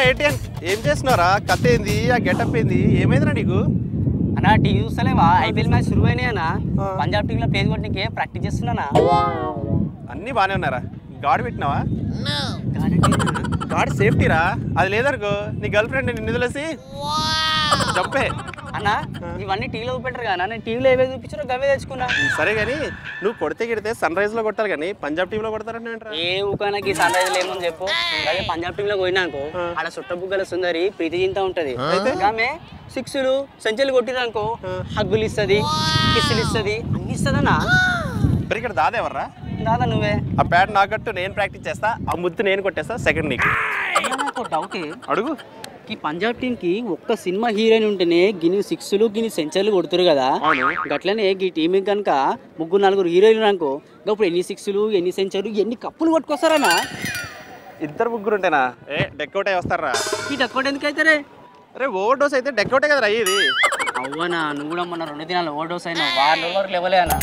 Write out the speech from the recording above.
ATM ఏం చేస్తున్నారా? కథ ఏంది? ఆ గెటప్ ఏంది? ఏమైందిరా నీకు? అన్నా టీవీ చూస్తలేవా? ఐపీఎల్ మ్యాచ్ శురు అయినాయి అన్న. పంజాబ్ టీంలో ప్లేస్ కొట్టడానికి ప్రాక్టీస్ చేస్తున్నానా. అన్నీ బాగానే ఉన్నారా? గాడి పెట్టినావా? గాడి సేఫ్టీరా. అది లేదనుకో నీ గర్ల్ ఫ్రెండ్ నిన్ను వదిలేసి చెప్పే. అన్న ఇవన్నీ టీవీలో చూపెట్టారు కదా, నేను టీవీలో ఏవే చూపించారో గవే తెచ్చుకున్నా. సరే కానీ నువ్వు కొడితే గిడితే సన్ రైజ్ లో కొట్టాలి కానీ పంజాబ్ టీంలో కొడతారంటే ఏ ఊకానకి సన్ రైజ్ ఏమని చెప్పు. అదే పంజాబ్ టీంలో పోయినాకో ఆడ చుట్టబుగ్గల సుందరి ప్రీతి చింత ఉంటది. ఆమె సిక్స్లు సెంచరీలు కొట్టిరనుకో హగ్గులు ఇస్తుంది, కిస్సులు ఇస్తుంది, అన్ని ఇస్తుందన్నా. మరి ఇక్కడ దాదేవర్రా? దాదా నువ్వే. ఆ ప్యాడ్ నాకట్టు నేను ప్రాక్టీస్ చేస్తా, ఆ ముద్దు నేను కొట్టేస్తా, సెకండ్ నీకు. నాకు డౌట్ అడుగు. ఈ పంజాబ్ టీం కి ఒక్క సినిమా హీరోయిన్ ఉంటేనే గిని సిక్స్లు గిని సెంచరీలు కొడుతురు కదా. గట్లనే ఈ టీం కనుక ముగ్గురు నలుగురు హీరోయిన్లు అనుకో ఇప్పుడు ఎన్ని సిక్స్లు ఎన్ని సెంచరీలు ఎన్ని కప్పులు కొట్టుకొస్తారన్నా. ఇద్దరు ముగ్గురు ఉంటేనా? డెక్అవుట్ అయ్యి వస్తారా? ఈ డెక్అవుట్ ఎందుకు అవుతారే? అరే ఓవర్ డోస్ అయితే డెక్అవుటే కదా అయ్యేది. అవ్వనా, నువ్వు కూడా మొన్న 2 దినాలు ఓవర్ డోస్ అయినా 4 వరకు లెవలే అన్న.